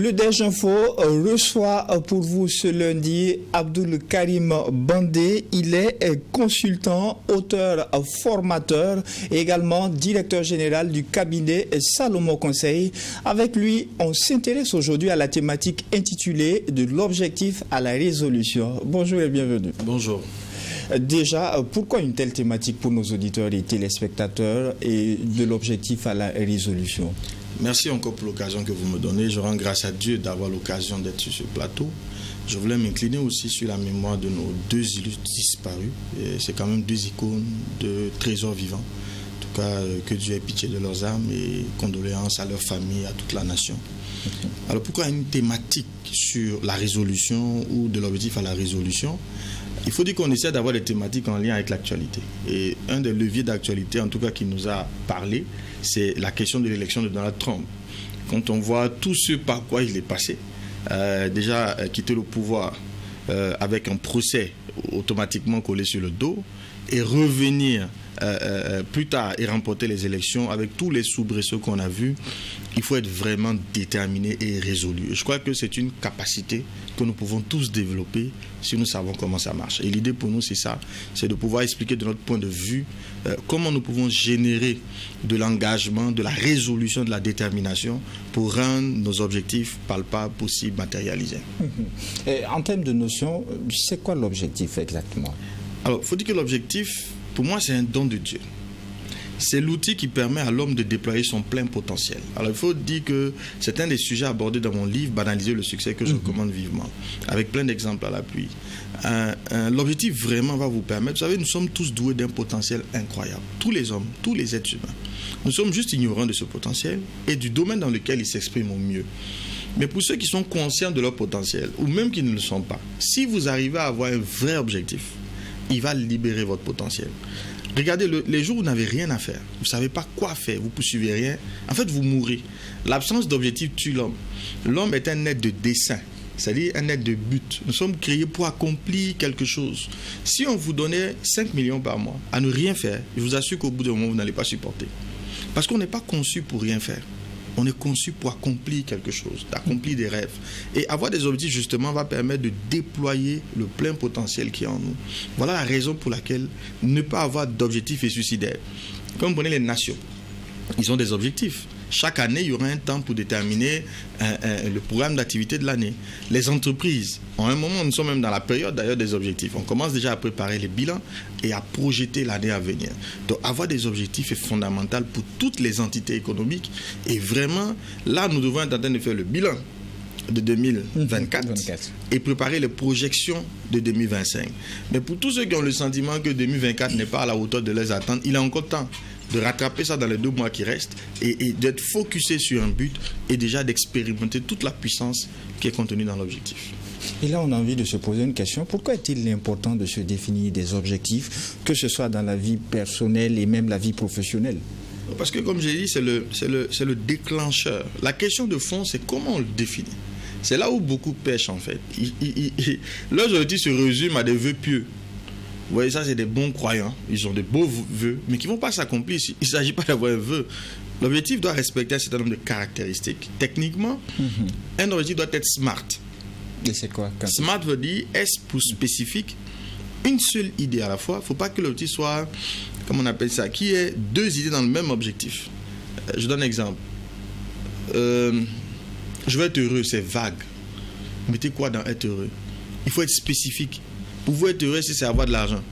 Le DEJ Info reçoit pour vous ce lundi Abdoul Karim Bandé. Il est consultant, auteur, formateur et également directeur général du cabinet Salomon Conseil. Avec lui, on s'intéresse aujourd'hui à la thématique intitulée de l'objectif à la résolution. Bonjour et bienvenue. Bonjour. Déjà, pourquoi une telle thématique pour nos auditeurs et téléspectateurs et de l'objectif à la résolution? Merci encore pour l'occasion que vous me donnez. Je rends grâce à Dieu d'avoir l'occasion d'être sur ce plateau. Je voulais m'incliner aussi sur la mémoire de nos deux illustres disparus. C'est quand même deux icônes de trésors vivants. En tout cas, que Dieu ait pitié de leurs âmes et condoléances à leur famille, à toute la nation. Alors pourquoi une thématique sur la résolution ou de l'objectif à la résolution? Il faut dire qu'on essaie d'avoir des thématiques en lien avec l'actualité. Et un des leviers d'actualité, en tout cas, qui nous a parlé, c'est la question de l'élection de Donald Trump. Quand on voit tout ce par quoi il est passé, déjà quitter le pouvoir avec un procès automatiquement collé sur le dos, et revenir plus tard et remporter les élections avec tous les soubresauts qu'on a vus, il faut être vraiment déterminé et résolu. Je crois que c'est une capacité que nous pouvons tous développer si nous savons comment ça marche. Et l'idée pour nous, c'est ça, c'est de pouvoir expliquer de notre point de vue comment nous pouvons générer de l'engagement, de la résolution, de la détermination pour rendre nos objectifs palpables, possibles, matérialisés. Et en termes de notion, c'est quoi l'objectif exactement? Alors, il faut dire que l'objectif, pour moi, c'est un don de Dieu. C'est l'outil qui permet à l'homme de déployer son plein potentiel. Alors, il faut dire que c'est un des sujets abordés dans mon livre, Banaliser le succès, que je recommande vivement, avec plein d'exemples à l'appui. L'objectif vraiment va vous permettre, vous savez, nous sommes tous doués d'un potentiel incroyable. Tous les hommes, tous les êtres humains. Nous sommes juste ignorants de ce potentiel et du domaine dans lequel il s'exprime au mieux. Mais pour ceux qui sont conscients de leur potentiel, ou même qui ne le sont pas, si vous arrivez à avoir un vrai objectif, il va libérer votre potentiel. Regardez, les jours où vous n'avez rien à faire, vous ne savez pas quoi faire, vous ne poursuivez rien, en fait vous mourrez. L'absence d'objectif tue l'homme. L'homme est un être de dessein, c'est-à-dire un être de but. Nous sommes créés pour accomplir quelque chose. Si on vous donnait 5 millions par mois à ne rien faire, je vous assure qu'au bout d'un moment, vous n'allez pas supporter. Parce qu'on n'est pas conçu pour rien faire. On est conçu pour accomplir quelque chose, d'accomplir des rêves. Et avoir des objectifs, justement, va permettre de déployer le plein potentiel qui est en nous. Voilà la raison pour laquelle ne pas avoir d'objectif est suicidaire. Comme vous prenez les nations, ils ont des objectifs. Chaque année, il y aura un temps pour déterminer le programme d'activité de l'année. Les entreprises, en un moment, nous sommes même dans la période d'ailleurs des objectifs. On commence déjà à préparer les bilans et à projeter l'année à venir. Donc, avoir des objectifs est fondamental pour toutes les entités économiques. Et vraiment, là, nous devons être en train de faire le bilan de 2024 et préparer les projections de 2025. Mais pour tous ceux qui ont le sentiment que 2024 n'est pas à la hauteur de leurs attentes, il est encore temps de rattraper ça dans les 2 mois qui restent et d'être focusé sur un but et déjà d'expérimenter toute la puissance qui est contenue dans l'objectif. Et là, on a envie de se poser une question. Pourquoi est-il important de se définir des objectifs, que ce soit dans la vie personnelle et même la vie professionnelle? Parce que, comme j'ai dit, c'est le déclencheur. La question de fond, c'est comment on le définit. C'est là où beaucoup pêchent, en fait. Leurs objectifs se résument à des vœux pieux. Vous voyez, ça, c'est des bons croyants. Ils ont des beaux vœux, mais qui ne vont pas s'accomplir. Il ne s'agit pas d'avoir un vœu. L'objectif doit respecter un certain nombre de caractéristiques. Techniquement, un objectif doit être SMART. Et c'est quoi? SMART veut dire S pour spécifique, une seule idée à la fois. Il ne faut pas que l'objectif soit, comment on appelle ça, qui ait 2 idées dans le même objectif. Je donne un exemple. Je veux être heureux, c'est vague. Mettez quoi dans être heureux? Il faut être spécifique. Pour vous être heureux, c'est avoir de l'argent.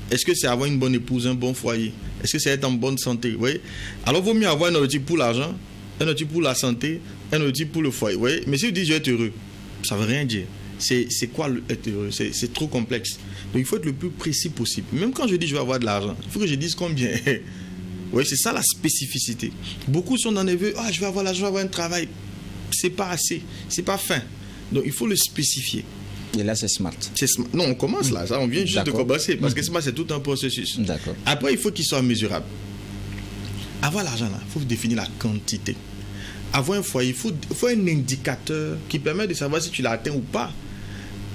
Est-ce que c'est avoir une bonne épouse, un bon foyer? Est-ce que c'est être en bonne santé? Vous voyez? Alors, il vaut mieux avoir un objectif pour l'argent, un objectif pour la santé, un objectif pour le foyer. Vous voyez? Mais si vous dites je vais être heureux, ça ne veut rien dire. C'est quoi être heureux? C'est trop complexe. Donc, il faut être le plus précis possible. Même quand je dis je vais avoir de l'argent, il faut que je dise combien. Vous voyez, c'est ça la spécificité. Beaucoup sont dans les vœux, je vais avoir l'argent, je vais avoir un travail. C'est pas assez, c'est pas fin. Donc, il faut le spécifier. Et là, c'est SMART. Non, on commence là. Ça, on vient juste de commencer. Parce que SMART, c'est tout un processus. Après, il faut qu'il soit mesurable. Avoir l'argent, là, il faut définir la quantité. Avoir un foyer, il faut un indicateur qui permet de savoir si tu l'as atteint ou pas.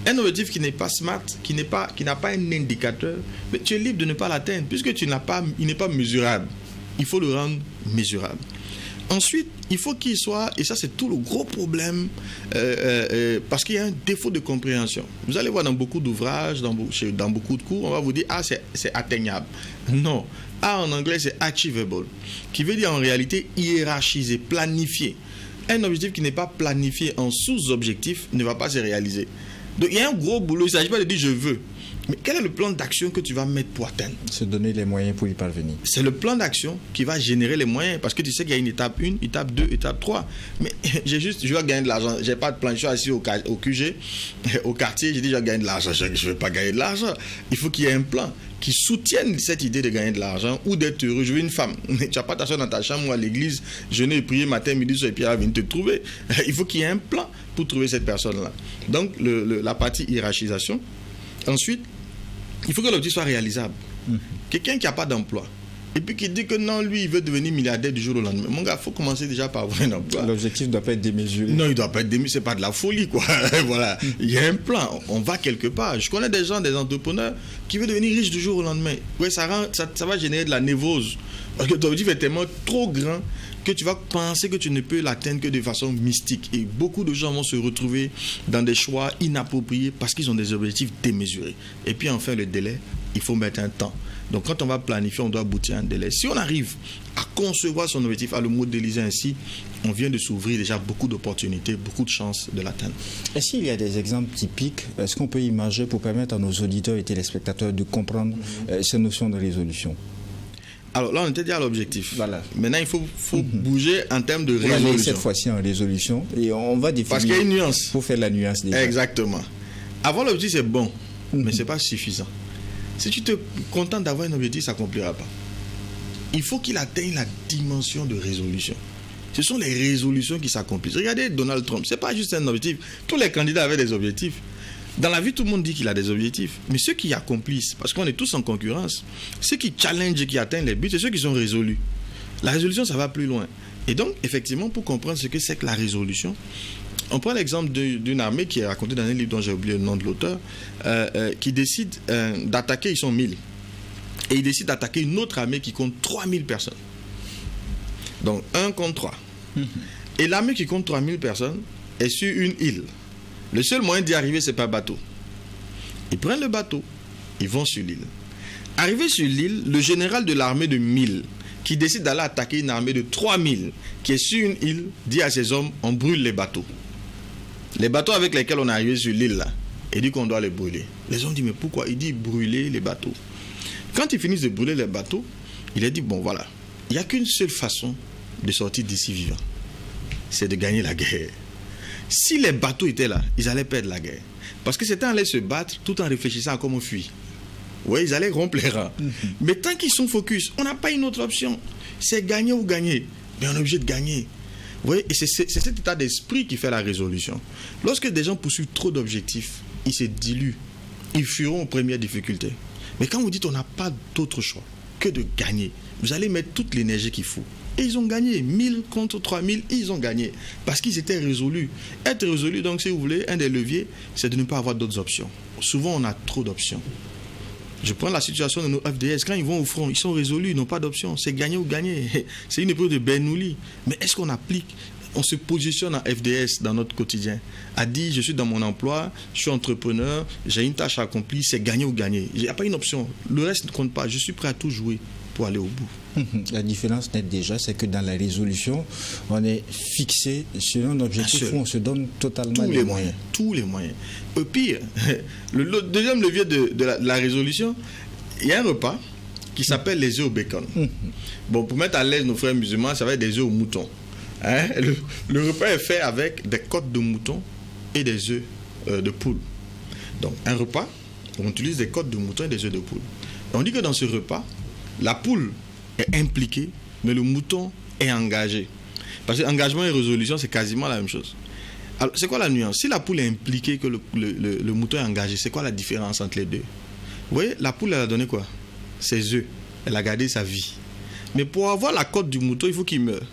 Un objectif qui n'est pas SMART, qui n'a pas un indicateur, mais tu es libre de ne pas l'atteindre. Puisque il n'est pas mesurable. Il faut le rendre mesurable. Ensuite, il faut qu'il soit, et ça c'est tout le gros problème, parce qu'il y a un défaut de compréhension. Vous allez voir dans beaucoup d'ouvrages, dans beaucoup de cours, on va vous dire, c'est atteignable. Non. En anglais, c'est achievable, qui veut dire en réalité hiérarchiser, planifier. Un objectif qui n'est pas planifié en sous-objectif ne va pas se réaliser. Donc il y a un gros boulot, il ne s'agit pas de dire je veux. Mais quel est le plan d'action que tu vas mettre pour atteindre? Se donner les moyens pour y parvenir. C'est le plan d'action qui va générer les moyens. Parce que tu sais qu'il y a une étape 1, étape 2, étape 3. Mais je vais gagner de l'argent. Je n'ai pas de plan. Je suis assis au QG, au quartier. Je dis je vais gagner de l'argent. Je ne vais pas gagner de l'argent. Il faut qu'il y ait un plan qui soutienne cette idée de gagner de l'argent ou d'être heureux. Je veux une femme. Tu n'as pas ta soeur dans ta chambre ou à l'église, jeûner et prier matin, midi, soir et puis elle va venir te trouver. Il faut qu'il y ait un plan pour trouver cette personne-là. Donc la partie hiérarchisation. Ensuite, il faut que l'objectif soit réalisable. Quelqu'un qui n'a pas d'emploi et puis qui dit que non, lui, il veut devenir milliardaire du jour au lendemain. Mon gars, il faut commencer déjà par avoir un emploi. L'objectif ne doit pas être démesuré. Non, il ne doit pas être démesuré. C'est pas de la folie, quoi. Voilà. Il y a un plan. On va quelque part. Je connais des gens, des entrepreneurs qui veulent devenir riches du jour au lendemain. Ouais, ça va générer de la névrose. Parce que ton objectif est tellement trop grand que tu vas penser que tu ne peux l'atteindre que de façon mystique. Et beaucoup de gens vont se retrouver dans des choix inappropriés parce qu'ils ont des objectifs démesurés. Et puis enfin, le délai, il faut mettre un temps. Donc quand on va planifier, on doit aboutir à un délai. Si on arrive à concevoir son objectif, à le modéliser ainsi, on vient de s'ouvrir déjà beaucoup d'opportunités, beaucoup de chances de l'atteindre. Est-ce qu'il y a des exemples typiques? Est-ce qu'on peut imaginer pour permettre à nos auditeurs et téléspectateurs de comprendre ces notions de résolution? Alors là, on était déjà à l'objectif. Voilà. Maintenant, il faut bouger en termes de résolution. On va aller cette fois-ci en résolution et on va définir. Parce qu'il y a une nuance. Pour faire la nuance déjà. Exactement. Avoir l'objectif, c'est bon, mais ce n'est pas suffisant. Si tu te contentes d'avoir un objectif, ça n'accomplira pas. Il faut qu'il atteigne la dimension de résolution. Ce sont les résolutions qui s'accomplissent. Regardez Donald Trump, ce n'est pas juste un objectif. Tous les candidats avaient des objectifs. Dans la vie, tout le monde dit qu'il a des objectifs. Mais ceux qui accomplissent, parce qu'on est tous en concurrence, ceux qui challengent et qui atteignent les buts, c'est ceux qui sont résolus. La résolution, ça va plus loin. Et donc, effectivement, pour comprendre ce que c'est que la résolution, on prend l'exemple d'une armée qui est racontée dans un livre dont j'ai oublié le nom de l'auteur, qui décide d'attaquer, ils sont 1000. Et ils décident d'attaquer une autre armée qui compte 3000 personnes. Donc, 1 contre 3. Et l'armée qui compte 3000 personnes est sur une île. Le seul moyen d'y arriver, c'est par bateau. Ils prennent le bateau, ils vont sur l'île. Arrivé sur l'île, le général de l'armée de 1000, qui décide d'aller attaquer une armée de 3000, qui est sur une île, dit à ses hommes, on brûle les bateaux. Les bateaux avec lesquels on est arrivé sur l'île, là, il dit qu'on doit les brûler. Les hommes disent, mais pourquoi? Il dit, brûler les bateaux. Quand ils finissent de brûler les bateaux, il a dit, bon voilà, il n'y a qu'une seule façon de sortir d'ici vivant, c'est de gagner la guerre. Si les bateaux étaient là, ils allaient perdre la guerre. Parce que c'était en aller se battre tout en réfléchissant à comment fuir. Oui, ils allaient rompre les rangs. Mais tant qu'ils sont focus, on n'a pas une autre option. C'est gagner ou gagner. Mais on est obligé de gagner. Vous voyez, et c'est cet état d'esprit qui fait la résolution. Lorsque des gens poursuivent trop d'objectifs, ils se diluent. Ils fuiront aux premières difficultés. Mais quand vous dites on n'a pas d'autre choix que de gagner, vous allez mettre toute l'énergie qu'il faut. Et ils ont gagné. 1000 contre 3000, ils ont gagné. Parce qu'ils étaient résolus. Être résolu, donc, si vous voulez, un des leviers, c'est de ne pas avoir d'autres options. Souvent, on a trop d'options. Je prends la situation de nos FDS. Quand ils vont au front, ils sont résolus, ils n'ont pas d'option. C'est gagner ou gagner. C'est une épreuve de Bernoulli. Mais est-ce qu'on applique? On se positionne en FDS dans notre quotidien. A dit, je suis dans mon emploi, je suis entrepreneur, j'ai une tâche à accomplir, c'est gagner ou gagner. Il n'y a pas une option. Le reste ne compte pas. Je suis prêt à tout jouer pour aller au bout. La différence nette déjà, c'est que dans la résolution, on est fixé sur un objectif où on se donne totalement les moyens. Tous les moyens. Au pire, le deuxième levier de la résolution, il y a un repas qui s'appelle les œufs au bacon. Bon, pour mettre à l'aise nos frères musulmans, ça va être des œufs au mouton. Hein? Le repas est fait avec des côtes de mouton et des œufs de poule. Donc, un repas, on utilise des côtes de mouton et des œufs de poule. Et on dit que dans ce repas, la poule est impliquée, mais le mouton est engagé. Parce que engagement et résolution, c'est quasiment la même chose. Alors, c'est quoi la nuance? Si la poule est impliquée, que le mouton est engagé, c'est quoi la différence entre les deux? Vous voyez, la poule, elle a donné quoi? Ses œufs. Elle a gardé sa vie. Mais pour avoir la côte du mouton, il faut qu'il meure.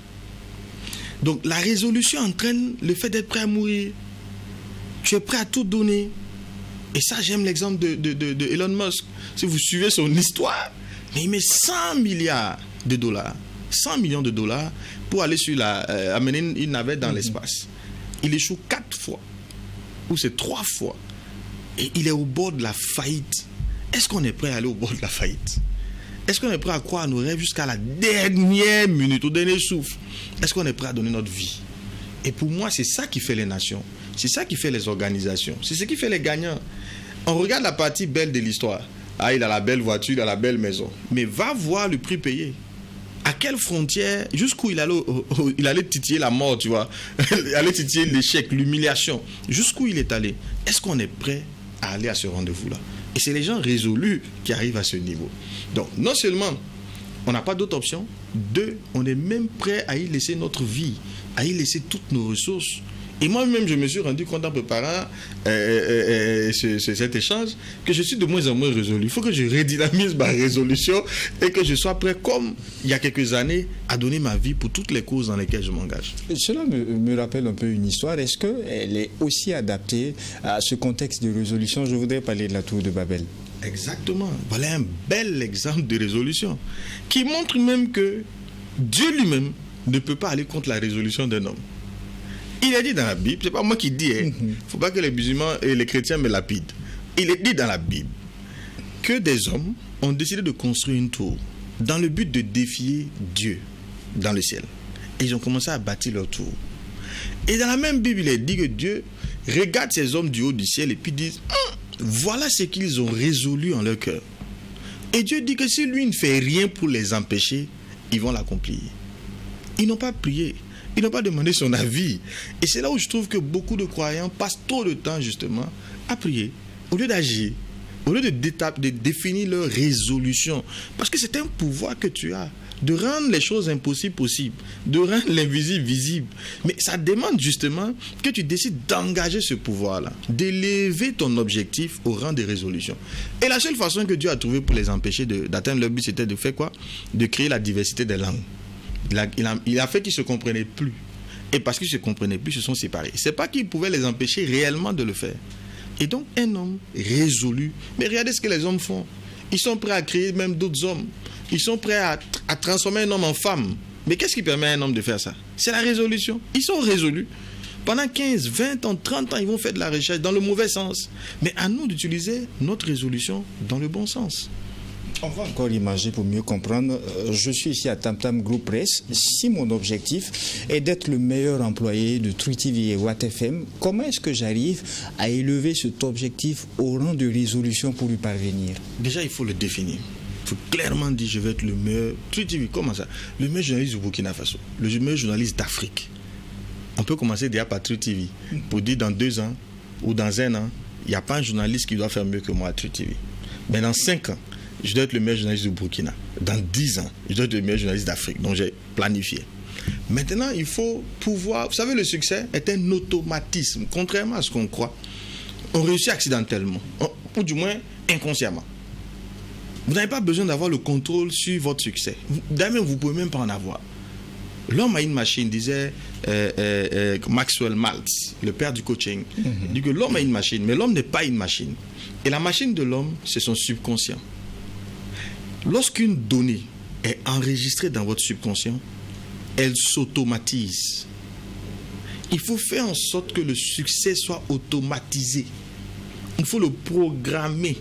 Donc, la résolution entraîne le fait d'être prêt à mourir. Tu es prêt à tout donner. Et ça, j'aime l'exemple de Elon Musk. Si vous suivez son histoire, mais il met 100 milliards de dollars. $100 millions pour aller amener une navette dans l'espace. Il échoue 4 fois, ou c'est 3 fois, et il est au bord de la faillite. Est-ce qu'on est prêt à aller au bord de la faillite? Est-ce qu'on est prêt à croire à nos rêves jusqu'à la dernière minute, au dernier souffle? Est-ce qu'on est prêt à donner notre vie? Et pour moi, c'est ça qui fait les nations. C'est ça qui fait les organisations. C'est ce qui fait les gagnants. On regarde la partie belle de l'histoire. Ah, il a la belle voiture, il a la belle maison. Mais va voir le prix payé. À quelle frontière, jusqu'où il allait titiller la mort, tu vois. Il allait titiller l'échec, l'humiliation. Jusqu'où il est allé. Est-ce qu'on est prêt à aller à ce rendez-vous-là? Et c'est les gens résolus qui arrivent à ce niveau. Donc, non seulement on n'a pas d'autre option, 2, on est même prêt à y laisser notre vie, à y laisser toutes nos ressources. Et moi-même, je me suis rendu compte en préparant cet échange que je suis de moins en moins résolu. Il faut que je redynamise ma résolution et que je sois prêt, comme il y a quelques années, à donner ma vie pour toutes les causes dans lesquelles je m'engage. Cela me rappelle un peu une histoire. Est-ce qu'elle est aussi adaptée à ce contexte de résolution? Je voudrais parler de la tour de Babel. Exactement. Voilà un bel exemple de résolution qui montre même que Dieu lui-même ne peut pas aller contre la résolution d'un homme. Il est dit dans la Bible, c'est pas moi qui dis, il ne faut pas que les musulmans et les chrétiens me lapident. Il est dit dans la Bible que des hommes ont décidé de construire une tour dans le but de défier Dieu dans le ciel. Et ils ont commencé à bâtir leur tour. Et dans la même Bible, il est dit que Dieu regarde ces hommes du haut du ciel et puis dit, voilà ce qu'ils ont résolu en leur cœur. Et Dieu dit que si lui ne fait rien pour les empêcher, ils vont l'accomplir. Ils n'ont pas prié. Ils n'ont pas demandé son avis. Et c'est là où je trouve que beaucoup de croyants passent trop de temps justement à prier, au lieu d'agir, au lieu de définir leur résolution. Parce que c'est un pouvoir que tu as, de rendre les choses impossibles possibles, de rendre l'invisible visible. Mais ça demande justement que tu décides d'engager ce pouvoir-là, d'élever ton objectif au rang des résolutions. Et la seule façon que Dieu a trouvé pour les empêcher d'atteindre leur but, c'était de faire quoi? De créer la diversité des langues. Il a fait qu'ils ne se comprenaient plus. Et parce qu'ils ne se comprenaient plus, ils se sont séparés. Ce n'est pas qu'il pouvait les empêcher réellement de le faire. Et donc, un homme résolu. Mais regardez ce que les hommes font. Ils sont prêts à créer même d'autres hommes. Ils sont prêts à transformer un homme en femme. Mais qu'est-ce qui permet à un homme de faire ça? C'est la résolution. Ils sont résolus. Pendant 15, 20 ans, 30 ans, ils vont faire de la recherche dans le mauvais sens. Mais à nous d'utiliser notre résolution dans le bon sens. On va encore imager pour mieux comprendre. Je suis ici à Tam Tam Group Press. Si mon objectif est d'être le meilleur employé de True TV et Watt FM, comment est-ce que j'arrive à élever cet objectif au rang de résolution pour y parvenir? Déjà, il faut le définir. Il faut clairement dire, je vais être le meilleur. True TV, comment ça? Le meilleur journaliste du Burkina Faso. Le meilleur journaliste d'Afrique. On peut commencer déjà par True TV. Pour dire dans 2 ans ou dans 1 an, il n'y a pas un journaliste qui doit faire mieux que moi à True TV. Mais dans 5 ans, je dois être le meilleur journaliste du Burkina. Dans 10 ans, je dois être le meilleur journaliste d'Afrique. Donc j'ai planifié. Maintenant, il faut pouvoir... Vous savez, le succès est un automatisme. Contrairement à ce qu'on croit, on réussit accidentellement. Ou du moins, inconsciemment. Vous n'avez pas besoin d'avoir le contrôle sur votre succès. D'ailleurs, vous ne pouvez même pas en avoir. L'homme a une machine, disait Maxwell Maltz, le père du coaching. Il dit que l'homme a une machine, mais l'homme n'est pas une machine. Et la machine de l'homme, c'est son subconscient. Lorsqu'une donnée est enregistrée dans votre subconscient, elle s'automatise. Il faut faire en sorte que le succès soit automatisé. Il faut le programmer.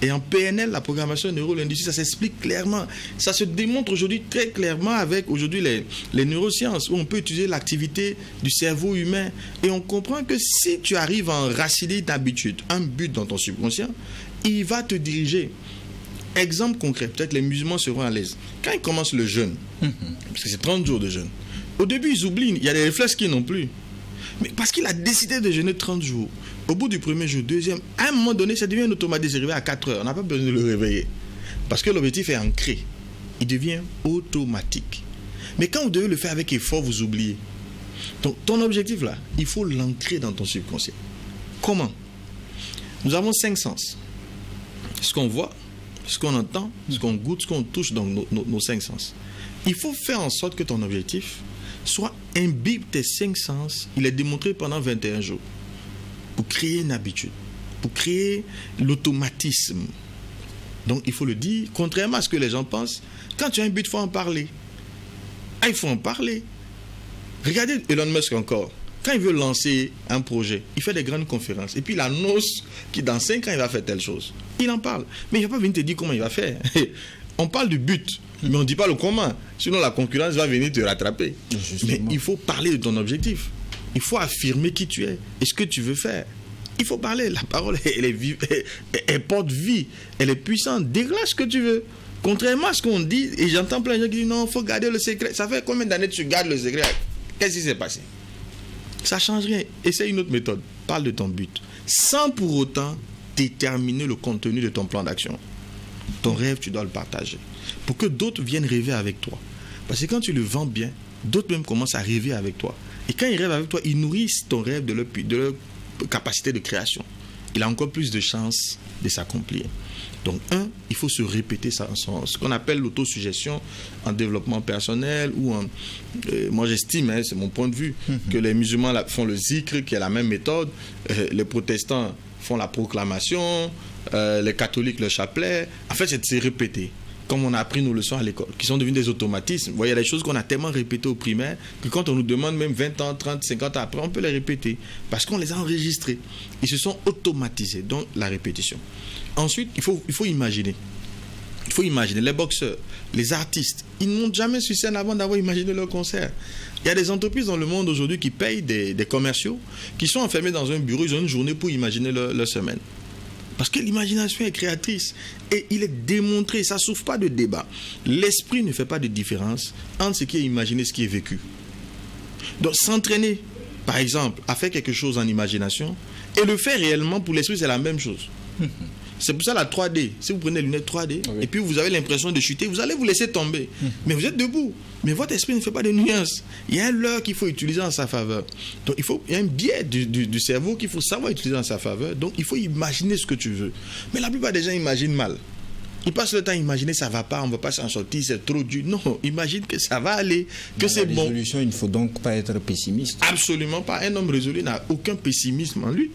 Et en PNL, la programmation neuro-linguistique, ça s'explique clairement. Ça se démontre aujourd'hui très clairement avec aujourd'hui les neurosciences, où on peut utiliser l'activité du cerveau humain. Et on comprend que si tu arrives à enraciner une habitude, un but dans ton subconscient, il va te diriger. Exemple concret, peut-être les musulmans seront à l'aise. Quand ils commencent le jeûne, parce que c'est 30 jours de jeûne, au début ils oublient, il y a des réflexes qu'ils n'ont plus. Mais parce qu'il a décidé de jeûner 30 jours, au bout du premier jour, deuxième, à un moment donné, ça devient un automatisme. C'est arrivé à 4 heures, on n'a pas besoin de le réveiller. Parce que l'objectif est ancré. Il devient automatique. Mais quand vous devez le faire avec effort, vous oubliez. Donc ton objectif là, il faut l'ancrer dans ton subconscient. Comment? Nous avons 5 sens. Ce qu'on voit, ce qu'on entend, ce qu'on goûte, ce qu'on touche dans nos 5 sens. Il faut faire en sorte que ton objectif soit imbibe tes 5 sens. Il est démontré pendant 21 jours. Pour créer une habitude. Pour créer l'automatisme. Donc il faut le dire, contrairement à ce que les gens pensent, quand tu as un but, il faut en parler. Ah, il faut en parler. Regardez Elon Musk encore. Quand il veut lancer un projet, il fait des grandes conférences. Et puis il annonce qu'il dans 5 ans, il va faire telle chose. Il en parle. Mais il ne va pas venir te dire comment il va faire. On parle du but, mais on ne dit pas le comment. Sinon, la concurrence va venir te rattraper. Justement. Mais il faut parler de ton objectif. Il faut affirmer qui tu es et ce que tu veux faire. Il faut parler. La parole, elle porte vie. Elle est puissante. Dégage ce que tu veux. Contrairement à ce qu'on dit, et j'entends plein de gens qui disent non, il faut garder le secret. Ça fait combien d'années que tu gardes le secret? Qu'est-ce qui s'est passé? Ça ne change rien. Essaye une autre méthode. Parle de ton but. Sans pour autant déterminer le contenu de ton plan d'action. Ton rêve, tu dois le partager. Pour que d'autres viennent rêver avec toi. Parce que quand tu le vends bien, d'autres même commencent à rêver avec toi. Et quand ils rêvent avec toi, ils nourrissent ton rêve de leur capacité de création. Il a encore plus de chances de s'accomplir. Donc, il faut se répéter ça, ce qu'on appelle l'autosuggestion en développement personnel ou moi j'estime, c'est mon point de vue, que les musulmans font le zikr, qui est la même méthode, les protestants font la proclamation, les catholiques le chapelet. En fait, c'est de se répéter, comme on a appris nos leçons à l'école, qui sont devenus des automatismes. Vous voyez, il y a des choses qu'on a tellement répétées au primaire que quand on nous demande même 20 ans, 30, 50 ans après, on peut les répéter parce qu'on les a enregistrés. Ils se sont automatisés, donc la répétition. Ensuite, il faut imaginer. Il faut imaginer les boxeurs, les artistes. Ils ne montent jamais sur scène avant d'avoir imaginé leur concert. Il y a des entreprises dans le monde aujourd'hui qui payent des commerciaux qui sont enfermés dans un bureau, ils ont une journée pour imaginer leur semaine. Parce que l'imagination est créatrice et il est démontré, ça ne souffre pas de débat. L'esprit ne fait pas de différence entre ce qui est imaginé et ce qui est vécu. Donc s'entraîner, par exemple, à faire quelque chose en imagination et le faire réellement pour l'esprit, c'est la même chose. C'est pour ça la 3D. Si vous prenez les lunettes 3D et puis vous avez l'impression de chuter, vous allez vous laisser tomber. Mais vous êtes debout. Mais votre esprit ne fait pas de nuances. Il y a un leurre qu'il faut utiliser en sa faveur. Donc il y a un biais du cerveau qu'il faut savoir utiliser en sa faveur. Donc il faut imaginer ce que tu veux. Mais la plupart des gens imaginent mal. Ils passent le temps à imaginer ça ne va pas, on ne va pas s'en sortir, c'est trop dur. Non, imagine que ça va aller, que c'est bon. Résolution, il ne faut donc pas être pessimiste. Absolument pas. Un homme résolu n'a aucun pessimisme en lui.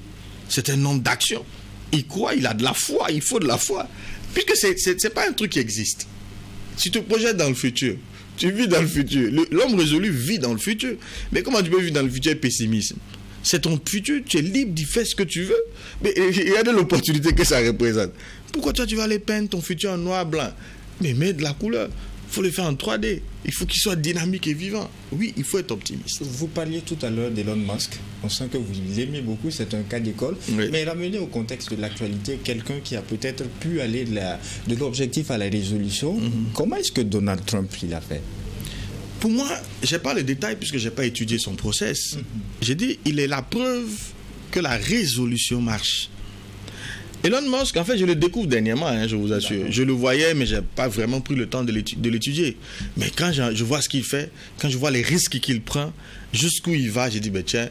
C'est un homme d'action. Il croit, il a de la foi, il faut de la foi. Puisque ce n'est pas un truc qui existe. Si tu te projettes dans le futur, tu vis dans le futur. L'homme résolu vit dans le futur. Mais comment tu peux vivre dans le futur avec pessimisme? C'est ton futur, tu es libre d'y faire ce que tu veux. Mais il y a de l'opportunité que ça représente. Pourquoi toi tu vas aller peindre ton futur en noir blanc? Mais mets de la couleur. Il faut le faire en 3D. Il faut qu'il soit dynamique et vivant. Oui, il faut être optimiste. Vous parliez tout à l'heure d'Elon Musk. On sent que vous l'aimez beaucoup, c'est un cas d'école. Oui. Mais ramener au contexte de l'actualité, quelqu'un qui a peut-être pu aller de l'objectif à la résolution, comment est-ce que Donald Trump l'a fait? Pour moi, je n'ai pas les détails puisque je n'ai pas étudié son process. J'ai dit, il est la preuve que la résolution marche. Elon Musk, en fait, je le découvre dernièrement, je vous assure. Je le voyais, mais je n'ai pas vraiment pris le temps de l'étudier. Mais quand je vois ce qu'il fait, quand je vois les risques qu'il prend, jusqu'où il va, j'ai dit, ben tiens,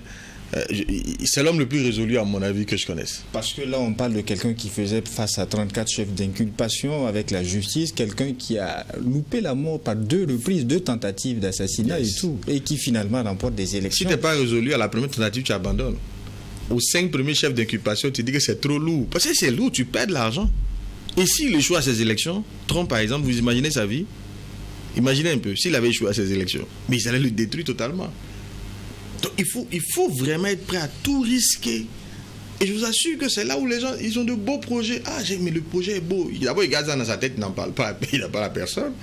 c'est l'homme le plus résolu, à mon avis, que je connaisse. Parce que là, on parle de quelqu'un qui faisait face à 34 chefs d'inculpation avec la justice, quelqu'un qui a loupé la mort par 2 reprises, 2 tentatives d'assassinat et tout, et qui finalement remporte des élections. Si tu n'es pas résolu à la première tentative, tu abandonnes. Aux 5 premiers chefs d'inculpation, tu dis que c'est trop lourd. Parce que c'est lourd, tu perds de l'argent. Et s'il échoue à ces élections, Trump par exemple, vous imaginez sa vie? Imaginez un peu, s'il avait échoué à ces élections, mais ils allaient le détruire totalement. Donc il faut vraiment être prêt à tout risquer. Et je vous assure que c'est là où les gens, ils ont de beaux projets. Ah, mais le projet est beau. D'abord, il garde ça dans sa tête, il n'en parle pas, il n'en parle à personne.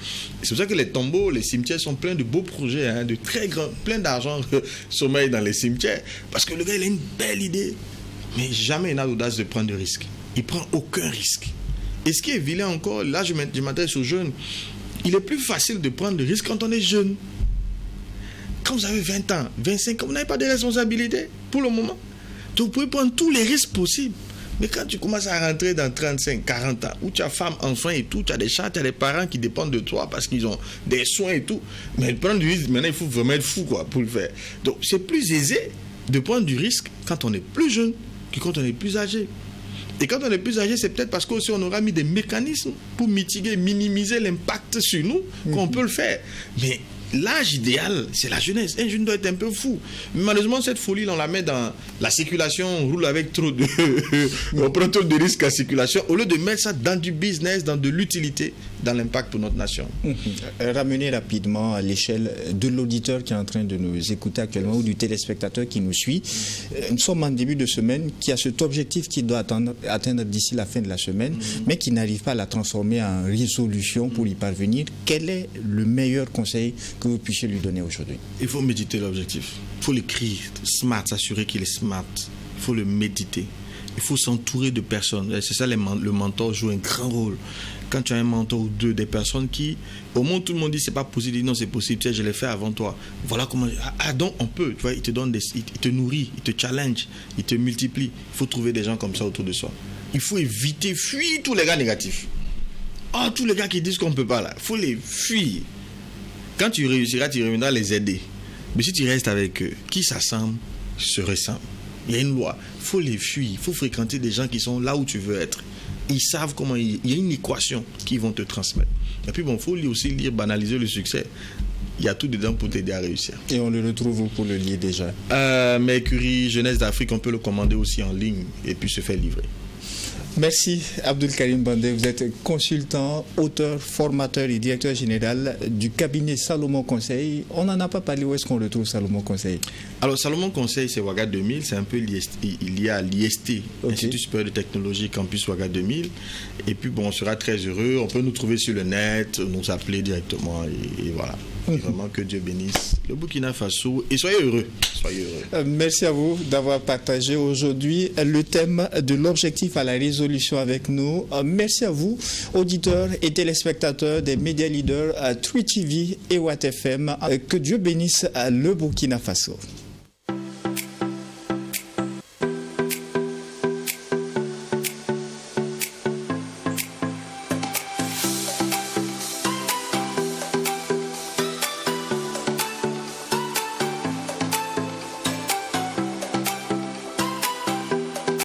C'est pour ça que les tombeaux, les cimetières sont pleins de beaux projets, de très grands, plein d'argent sommeille dans les cimetières. Parce que le gars, il a une belle idée. Mais jamais il n'a l'audace de prendre de risques. Il prend aucun risque. Et ce qui est vilain encore, là, je m'adresse aux jeunes, il est plus facile de prendre des risques quand on est jeune. Quand vous avez 20 ans, 25 ans, vous n'avez pas de responsabilité pour le moment. Donc, vous pouvez prendre tous les risques possibles. Mais quand tu commences à rentrer dans 35, 40 ans, où tu as femme, enfant et tout, tu as des chats, tu as des parents qui dépendent de toi parce qu'ils ont des soins et tout. Mais prendre du risque, maintenant, il faut vraiment être fou pour le faire. Donc, c'est plus aisé de prendre du risque quand on est plus jeune que quand on est plus âgé. Et quand on est plus âgé, c'est peut-être parce qu'aussi on aura mis des mécanismes pour mitiguer, minimiser l'impact sur nous qu'on peut le faire. Mais l'âge idéal, c'est la jeunesse. Un jeune doit être un peu fou. Mais malheureusement, cette folie, on la met dans la circulation, on roule avec trop de... on prend trop de risques à circulation, au lieu de mettre ça dans du business, dans de l'utilité, dans l'impact pour notre nation. Ramener rapidement à l'échelle de l'auditeur qui est en train de nous écouter actuellement ou du téléspectateur qui nous suit. Nous sommes en début de semaine, qui a cet objectif qu'il doit atteindre d'ici la fin de la semaine, mais qui n'arrive pas à la transformer en résolution pour y parvenir. Quel est le meilleur conseil que vous puissiez lui donner aujourd'hui? Il faut méditer l'objectif. Il faut l'écrire, smart, s'assurer qu'il est smart. Il faut le méditer. Il faut s'entourer de personnes. C'est ça, le mentor joue un grand rôle. Quand tu as un mentor ou deux, des personnes qui, au moment où tout le monde dit c'est pas possible, dit non c'est possible, tu sais, je l'ai fait avant toi. Voilà comment. Ah donc on peut. Tu vois, il te donne il te nourrit, il te challenge, il te multiplie. Il faut trouver des gens comme ça autour de soi. Il faut éviter, fuir tous les gars négatifs. Tous les gars qui disent qu'on ne peut pas là, il faut les fuir. Quand tu réussiras, tu reviendras les aider. Mais si tu restes avec eux, qui s'assemble se ressemble. Il y a une loi. Il faut les fuir. Il faut fréquenter des gens qui sont là où tu veux être. Ils savent comment... Il y a une équation qu'ils vont te transmettre. Et puis bon, il faut aussi lire Banaliser le succès. Il y a tout dedans pour t'aider à réussir. Et on le retrouve pour le lire déjà. Mercury, Jeunesse d'Afrique, on peut le commander aussi en ligne et puis se faire livrer. Merci Abdul Karim Bandé, vous êtes consultant, auteur, formateur et directeur général du cabinet Salomon Conseil. On n'en a pas parlé, où est-ce qu'on retrouve Salomon Conseil? Alors Salomon Conseil, c'est Ouaga 2000, c'est un peu lié à l'IST, Institut supérieur de technologie Campus Ouaga 2000. Et puis bon, on sera très heureux, on peut nous trouver sur le net, nous appeler directement et voilà. Et vraiment que Dieu bénisse le Burkina Faso et soyez heureux. Soyez heureux. Merci à vous d'avoir partagé aujourd'hui le thème de l'objectif à la résolution avec nous. Merci à vous, auditeurs et téléspectateurs des médias leaders True TV et Watt FM. Que Dieu bénisse le Burkina Faso.